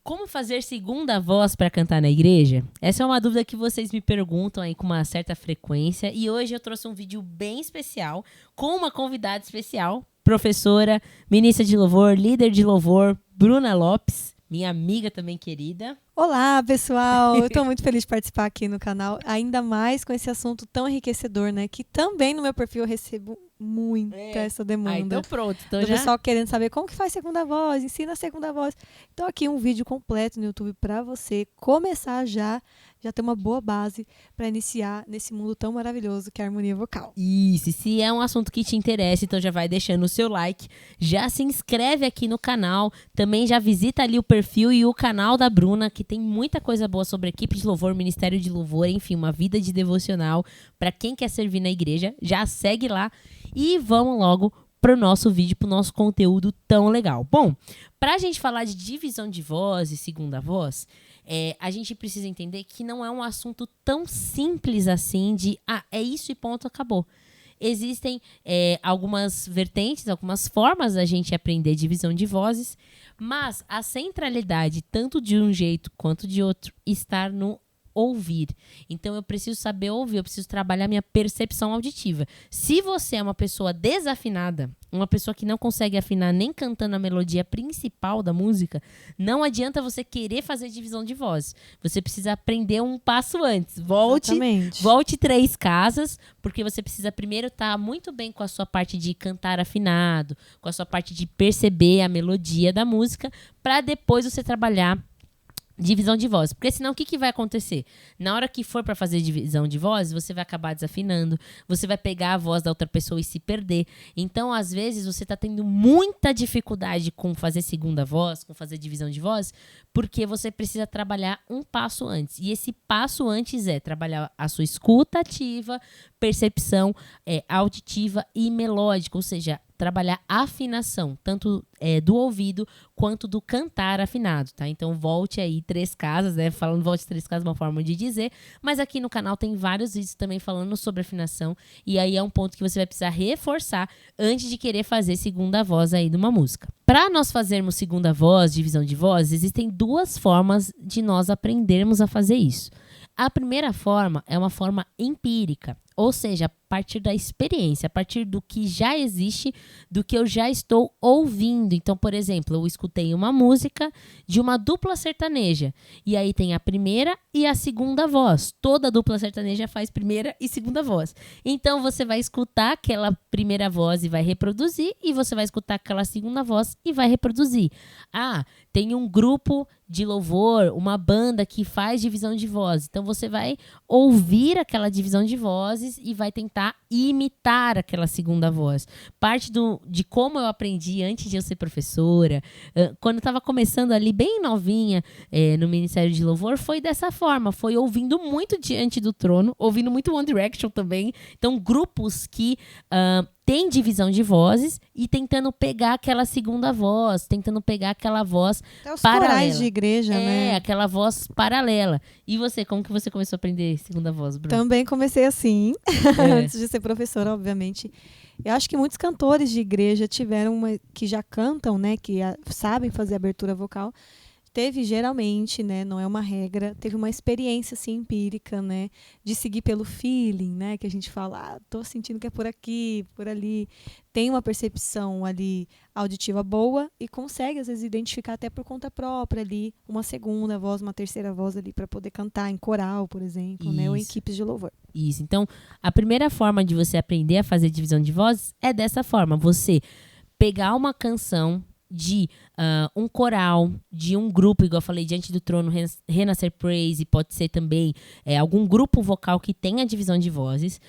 Como fazer segunda voz para cantar na igreja? Essa é uma dúvida que vocês me perguntam aí com uma certa frequência. E hoje eu trouxe um vídeo bem especial com uma convidada especial, professora, ministra de louvor, líder de louvor, Bruna Lopes, minha amiga também querida. Olá, pessoal! Eu estou muito feliz de participar aqui no canal, ainda mais com esse assunto tão enriquecedor, né? Que também no meu perfil eu recebo muito essa demanda. Então pronto. Então do já... pessoal querendo saber como que faz segunda voz, ensina a segunda voz. Então aqui um vídeo completo no YouTube para você começar já ter uma boa base para iniciar nesse mundo tão maravilhoso que é a harmonia vocal. Isso, e se é um assunto que te interessa, então já vai deixando o seu like, já se inscreve aqui no canal, também já visita ali o perfil e o canal da Bruna, que tem muita coisa boa sobre equipe de louvor, ministério de louvor, enfim, uma vida de devocional para quem quer servir na igreja, já segue lá e vamos logo pro nosso vídeo, pro nosso conteúdo tão legal. Bom, pra gente falar de divisão de voz e segunda voz, a gente precisa entender que não é um assunto tão simples assim de, é isso e ponto, acabou. Existem algumas vertentes, algumas formas da gente aprender divisão de vozes, mas a centralidade, tanto de um jeito quanto de outro, está no ouvir. Então eu preciso saber ouvir, eu preciso trabalhar minha percepção auditiva. Se você é uma pessoa desafinada, uma pessoa que não consegue afinar nem cantando a melodia principal da música, não adianta você querer fazer divisão de voz. Você precisa aprender um passo antes. Volte 3 casas, porque você precisa primeiro estar muito bem com a sua parte de cantar afinado, com a sua parte de perceber a melodia da música, para depois você trabalhar divisão de voz, porque senão o que vai acontecer? Na hora que for para fazer divisão de voz, você vai acabar desafinando, você vai pegar a voz da outra pessoa e se perder. Então, às vezes, você tá tendo muita dificuldade com fazer segunda voz, com fazer divisão de voz, porque você precisa trabalhar um passo antes. E esse passo antes é trabalhar a sua escuta ativa, percepção auditiva e melódica, ou seja, trabalhar a afinação, tanto do ouvido quanto do cantar afinado, tá? Então, volte aí 3 casas, né? Falando volte 3 casas é uma forma de dizer, mas aqui no canal tem vários vídeos também falando sobre afinação, e aí é um ponto que você vai precisar reforçar antes de querer fazer segunda voz aí numa música. Para nós fazermos segunda voz, divisão de voz, existem 2 formas de nós aprendermos a fazer isso. A primeira forma é uma forma empírica, ou seja, a partir da experiência, a partir do que já existe, do que eu já estou ouvindo. Então, por exemplo, eu escutei uma música de uma dupla sertaneja, e aí tem a primeira e a segunda voz. Toda dupla sertaneja faz primeira e segunda voz. Então, você vai escutar aquela primeira voz e vai reproduzir, e você vai escutar aquela segunda voz e vai reproduzir. Tem um grupo de louvor, uma banda que faz divisão de voz. Então, você vai ouvir aquela divisão de vozes e vai tentar imitar aquela segunda voz. Parte de como eu aprendi antes de eu ser professora, quando eu estava começando ali bem novinha no Ministério de Louvor, foi dessa forma, foi ouvindo muito Diante do Trono, ouvindo muito One Direction também. Então, grupos que tem divisão de vozes e tentando pegar aquela segunda voz, tentando pegar aquela voz paralela. Corais de igreja, né? Aquela voz paralela. E você, como que você começou a aprender segunda voz, Bruno? Também comecei assim, antes de ser professora, obviamente. Eu acho que muitos cantores de igreja tiveram que já cantam, né, que sabem fazer abertura vocal. Teve geralmente, né, não é uma regra, teve uma experiência assim empírica, né, de seguir pelo feeling, né, que a gente fala, tô sentindo que é por aqui, por ali, tem uma percepção ali auditiva boa e consegue às vezes identificar até por conta própria ali uma segunda voz, uma terceira voz ali para poder cantar em coral, por exemplo, né, ou em equipes de louvor. Isso. Então, a primeira forma de você aprender a fazer divisão de vozes é dessa forma, você pegar uma canção de um coral, de um grupo, igual eu falei, Diante do Trono, Renascer Praise, pode ser também algum grupo vocal que tenha divisão de vozes,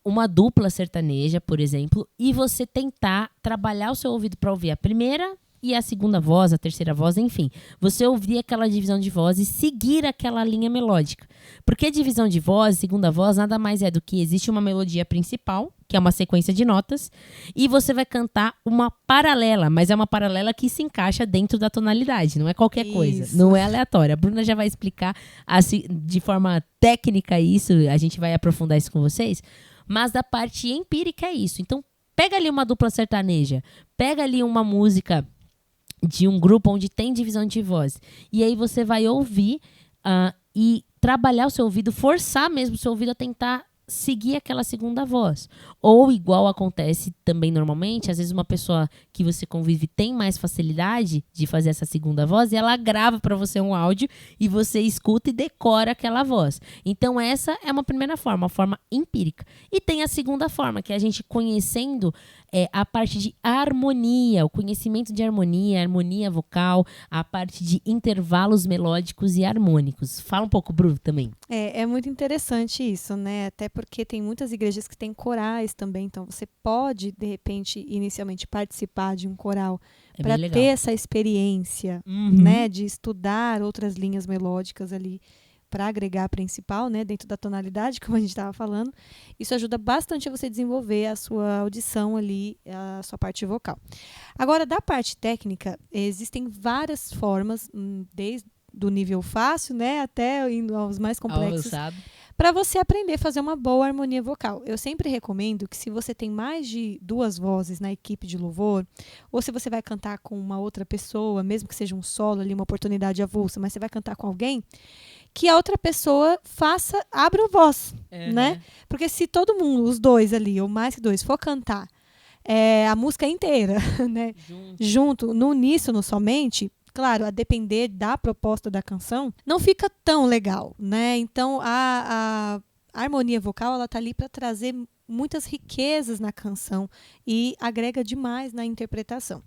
uma dupla sertaneja, por exemplo, e você tentar trabalhar o seu ouvido para ouvir a primeira e a segunda voz, a terceira voz, enfim. Você ouvir aquela divisão de voz e seguir aquela linha melódica. Porque divisão de voz, segunda voz, nada mais é do que existe uma melodia principal, que é uma sequência de notas, e você vai cantar uma paralela, mas é uma paralela que se encaixa dentro da tonalidade, não é qualquer coisa, não é aleatória. A Bruna já vai explicar assim, de forma técnica isso, a gente vai aprofundar isso com vocês, mas da parte empírica é isso. Então, pega ali uma dupla sertaneja, pega ali uma música de um grupo onde tem divisão de voz. E aí você vai ouvir e trabalhar o seu ouvido, forçar mesmo o seu ouvido a tentar seguir aquela segunda voz. Ou, igual acontece também normalmente, às vezes uma pessoa que você convive tem mais facilidade de fazer essa segunda voz e ela grava para você um áudio e você escuta e decora aquela voz. Então essa é uma primeira forma, uma forma empírica. E tem a segunda forma, que é a gente conhecendo a parte de harmonia, o conhecimento de harmonia, harmonia vocal, a parte de intervalos melódicos e harmônicos. Fala um pouco, Bru, também. É muito interessante isso, né? Até porque tem muitas igrejas que têm corais também, então você pode, de repente, inicialmente participar de um coral para ter essa experiência, né, de estudar outras linhas melódicas ali para agregar a principal, né, dentro da tonalidade, como a gente estava falando. Isso ajuda bastante a você desenvolver a sua audição ali, a sua parte vocal. Agora, da parte técnica, existem várias formas, desde do nível fácil, né, até indo aos mais complexos, para você aprender a fazer uma boa harmonia vocal. Eu sempre recomendo que, se você tem mais de 2 vozes na equipe de louvor, ou se você vai cantar com uma outra pessoa, mesmo que seja um solo ali, uma oportunidade avulsa, mas você vai cantar com alguém, que a outra pessoa abra a voz, né? Porque se todo mundo, os dois ali, ou mais que 2, for cantar a música inteira, né, junto, no uníssono somente, claro, a depender da proposta da canção, não fica tão legal, né? Então, a harmonia vocal, ela tá ali para trazer muitas riquezas na canção e agrega demais na interpretação.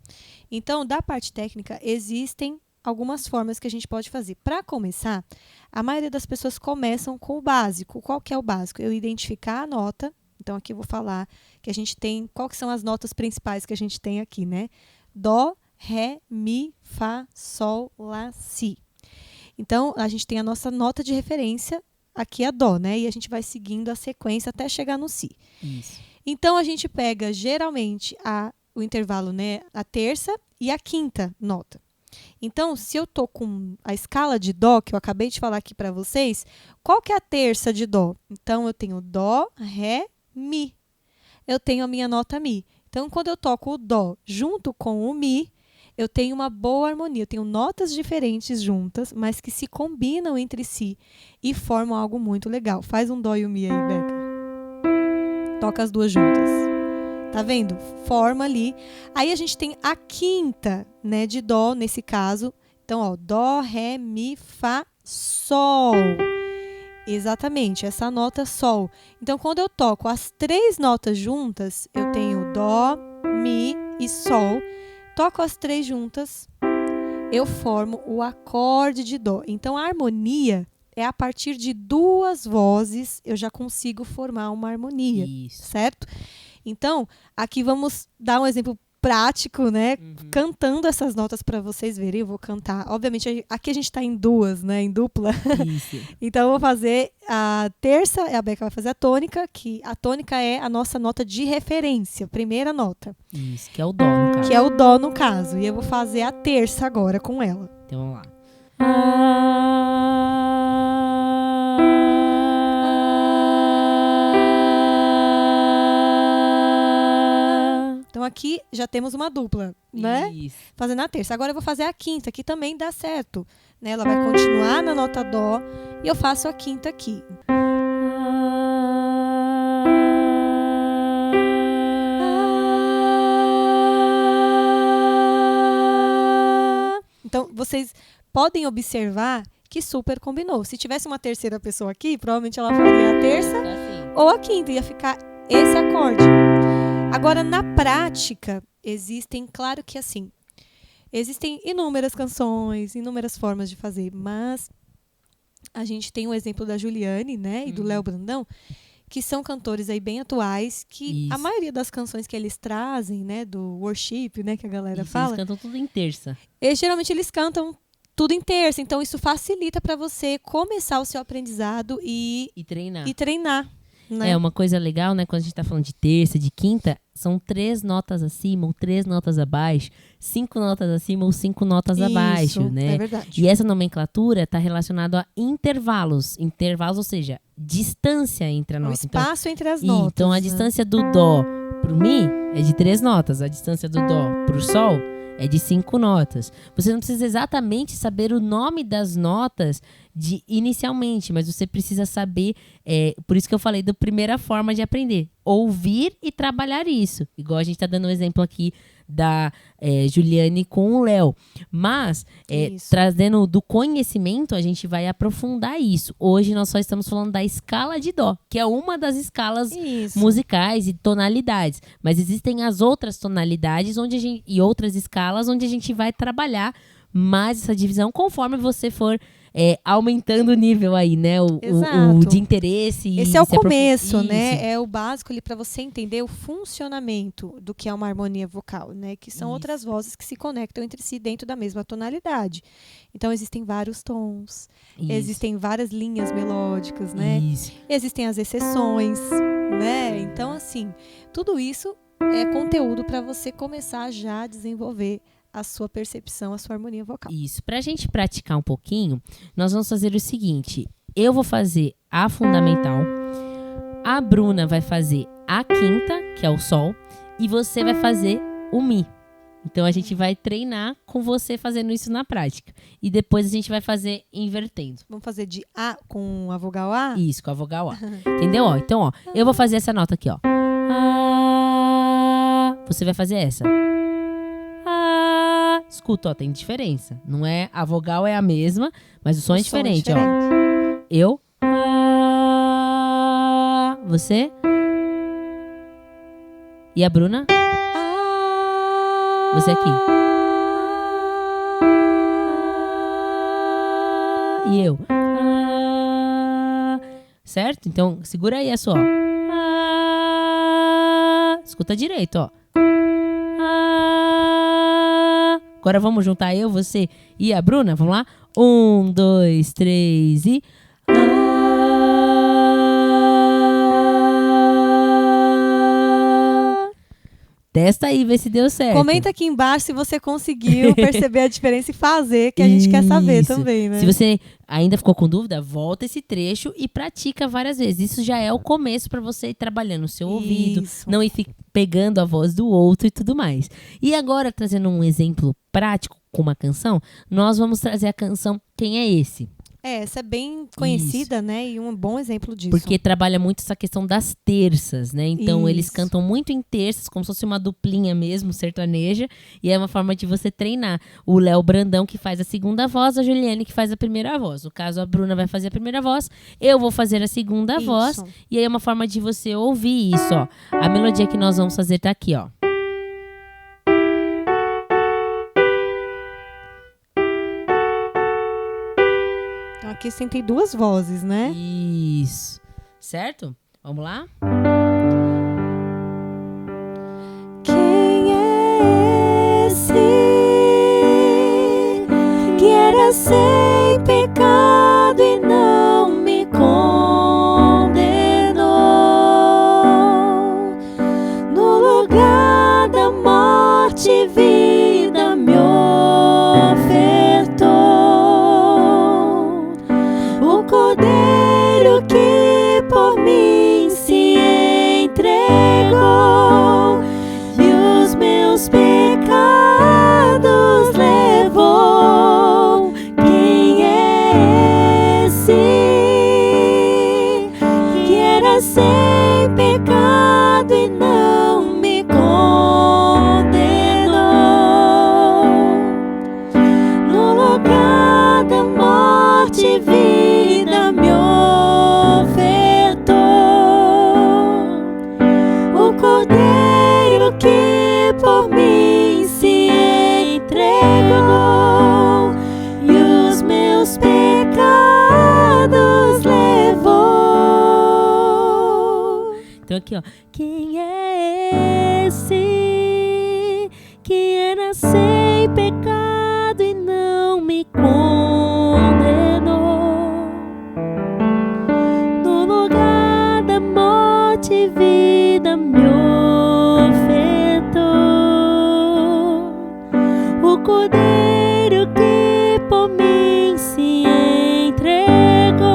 Então, da parte técnica, existem algumas formas que a gente pode fazer. Para começar, a maioria das pessoas começam com o básico. Qual que é o básico? Eu identificar a nota. Então, aqui eu vou falar que a gente tem... Qual que são as notas principais que a gente tem aqui, né? Dó, Ré, Mi, Fá, Sol, Lá, Si. Então, a gente tem a nossa nota de referência, aqui a Dó, né? E a gente vai seguindo a sequência até chegar no Si. Isso. Então, a gente pega, geralmente, o intervalo, né? A terça e a quinta nota. Então, se eu tô com a escala de Dó, que eu acabei de falar aqui para vocês, qual que é a terça de Dó? Então, eu tenho Dó, Ré, Mi. Eu tenho a minha nota Mi. Então, quando eu toco o Dó junto com o Mi, eu tenho uma boa harmonia. Eu tenho notas diferentes juntas, mas que se combinam entre si e formam algo muito legal. Faz um Dó e um Mi aí, Beca. Toca as duas juntas. Tá vendo? Forma ali. Aí a gente tem a quinta, né, de Dó, nesse caso. Então, ó, Dó, Ré, Mi, Fá, Sol. Exatamente, essa nota Sol. Então, quando eu toco as 3 notas juntas, eu tenho Dó, Mi e Sol. Toco as 3 juntas, eu formo o acorde de Dó. Então, a harmonia é a partir de 2 vozes, eu já consigo formar uma harmonia, certo? Então, aqui vamos dar um exemplo prático, né? Cantando essas notas para vocês verem. Eu vou cantar. Obviamente, aqui a gente está em duas, né? Em dupla. Isso. Então, eu vou fazer a terça, a Beca vai fazer a tônica, que a tônica é a nossa nota de referência, primeira nota. Isso, que é o Dó, no caso. Que é o Dó, no caso. E eu vou fazer a terça agora com ela. Então, vamos lá. Então, aqui já temos uma dupla, né? Isso. Fazendo a terça. Agora eu vou fazer a quinta, que também dá certo, né? Ela vai continuar na nota Dó e eu faço a quinta aqui. Então, vocês podem observar que super combinou. Se tivesse uma terceira pessoa aqui, provavelmente ela faria a terça ou a quinta. Ia ficar esse acorde. Agora, na prática, claro que assim, existem inúmeras canções, inúmeras formas de fazer, mas a gente tem o exemplo da Juliane, né, e do Léo Brandão, que são cantores aí bem atuais, que a maioria das canções que eles trazem, né, do worship, né, que a galera fala... Eles cantam tudo em terça. Geralmente eles cantam tudo em terça, então isso facilita para você começar o seu aprendizado e treinar. Né? É uma coisa legal, né? Quando a gente tá falando de terça, de quinta, são 3 notas acima ou 3 notas abaixo, 5 notas acima ou 5 notas abaixo, né? É verdade. E essa nomenclatura tá relacionada a intervalos. Intervalos, ou seja, distância entre a nota. O espaço entre as notas. Então, a distância do Dó pro Mi é de 3 notas. A distância do Dó pro Sol é de 5 notas. Você não precisa exatamente saber o nome das notas inicialmente, mas você precisa saber, por isso que eu falei da primeira forma de aprender, ouvir e trabalhar isso. Igual a gente está dando um exemplo aqui da Juliane com o Léo. Mas, trazendo do conhecimento, a gente vai aprofundar isso. Hoje nós só estamos falando da escala de Dó, que é uma das escalas musicais e tonalidades. Mas existem as outras tonalidades e outras escalas onde a gente vai trabalhar mais essa divisão conforme você for aumentando o nível aí, né? O de interesse. Esse é o começo, né? É o básico ali para você entender o funcionamento do que é uma harmonia vocal, né? Que são outras vozes que se conectam entre si dentro da mesma tonalidade. Então, existem vários tons, existem várias linhas melódicas, né? Existem as exceções, né? Então, assim, tudo isso é conteúdo para você começar já a desenvolver a sua percepção, a sua harmonia vocal. Isso. Pra gente praticar um pouquinho, nós vamos fazer o seguinte. Eu vou fazer a fundamental, a Bruna vai fazer a quinta, que é o sol, e você vai fazer o mi. Então, a gente vai treinar com você fazendo isso na prática. E depois a gente vai fazer invertendo. Vamos fazer de A com a vogal A? Isso, com a vogal A. Entendeu? Então, eu vou fazer essa nota aqui, ó. A. Você vai fazer essa. Escuta, ó, tem diferença. Não é, a vogal é a mesma, mas o som é diferente, ó. Eu. Você. E a Bruna? Você aqui. E eu. Certo? Então, segura aí a sua, ó. Escuta direito, ó. Agora vamos juntar eu, você e a Bruna. Vamos lá? 1, 2, 3 e... Testa aí, vê se deu certo. Comenta aqui embaixo se você conseguiu perceber a diferença e fazer, que a gente quer saber também, né? Se você ainda ficou com dúvida, volta esse trecho e pratica várias vezes. Isso já é o começo para você ir trabalhando o seu ouvido, não ir pegando a voz do outro e tudo mais. E agora, trazendo um exemplo prático com uma canção, nós vamos trazer a canção Quem é Esse? Essa é bem conhecida, né? E um bom exemplo disso. Porque trabalha muito essa questão das terças, né? Então, eles cantam muito em terças, como se fosse uma duplinha mesmo, sertaneja. E é uma forma de você treinar. O Léo Brandão, que faz a segunda voz, a Juliane, que faz a primeira voz. No caso, a Bruna vai fazer a primeira voz, eu vou fazer a segunda voz. E aí é uma forma de você ouvir isso, ó. A melodia que nós vamos fazer tá aqui, ó. Aqui você tem duas vozes, né? Isso. Certo? Vamos lá? Quem é esse que era sem pecado e não me condenou? No lugar da morte, vida me ofertou. O Cordeiro que por mim se entregou e os meus pecados levou. Quem é esse que era sem pecado e não me condenou? No lugar da morte, vida me ofertou. O Cordeiro que por mim se entregou e os meus pecados levou. Então aqui, ó. Quem é esse que era sem pecado e não me condenou? No lugar da morte, vida me ofertou. O Cordeiro que por mim se entregou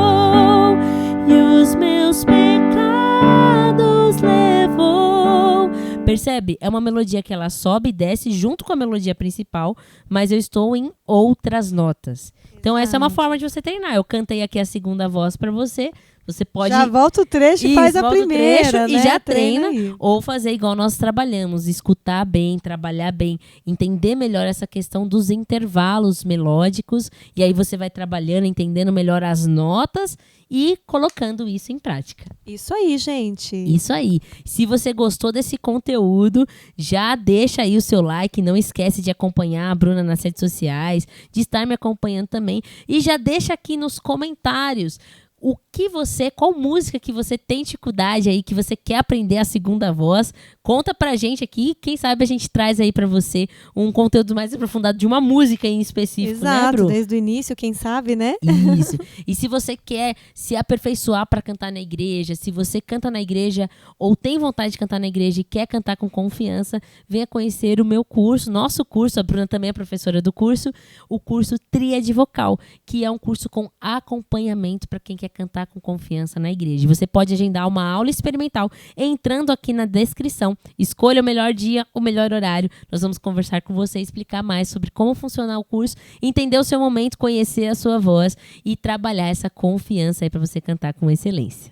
e os meus pecados levou. Percebe? É uma melodia que ela sobe e desce junto com a melodia principal, mas eu estou em outras notas. Então essa é uma forma de você treinar. Eu cantei aqui a segunda voz para você. Você pode... Já volta o trecho e faz a primeira, né? E já treina. Ou fazer igual nós trabalhamos. Escutar bem, trabalhar bem. Entender melhor essa questão dos intervalos melódicos. E aí você vai trabalhando, entendendo melhor as notas e colocando isso em prática. Isso aí, gente. Isso aí. Se você gostou desse conteúdo, já deixa aí o seu like. Não esquece de acompanhar a Bruna nas redes sociais, de estar me acompanhando também. E já deixa aqui nos comentários qual música que você tem dificuldade aí, que você quer aprender a segunda voz. Conta pra gente aqui, quem sabe a gente traz aí pra você um conteúdo mais aprofundado de uma música em específico, exato, né, Bru? Desde o início, quem sabe, né? Isso. E se você quer se aperfeiçoar para cantar na igreja, se você canta na igreja ou tem vontade de cantar na igreja e quer cantar com confiança, venha conhecer o meu curso, nosso curso, a Bruna também é professora do curso, o curso Tríade Vocal, que é um curso com acompanhamento para quem quer cantar com confiança na igreja. Você pode agendar uma aula experimental entrando aqui na descrição. Escolha o melhor dia, o melhor horário. Nós vamos conversar com você e explicar mais sobre como funciona o curso, entender o seu momento, conhecer a sua voz e trabalhar essa confiança aí para você cantar com excelência.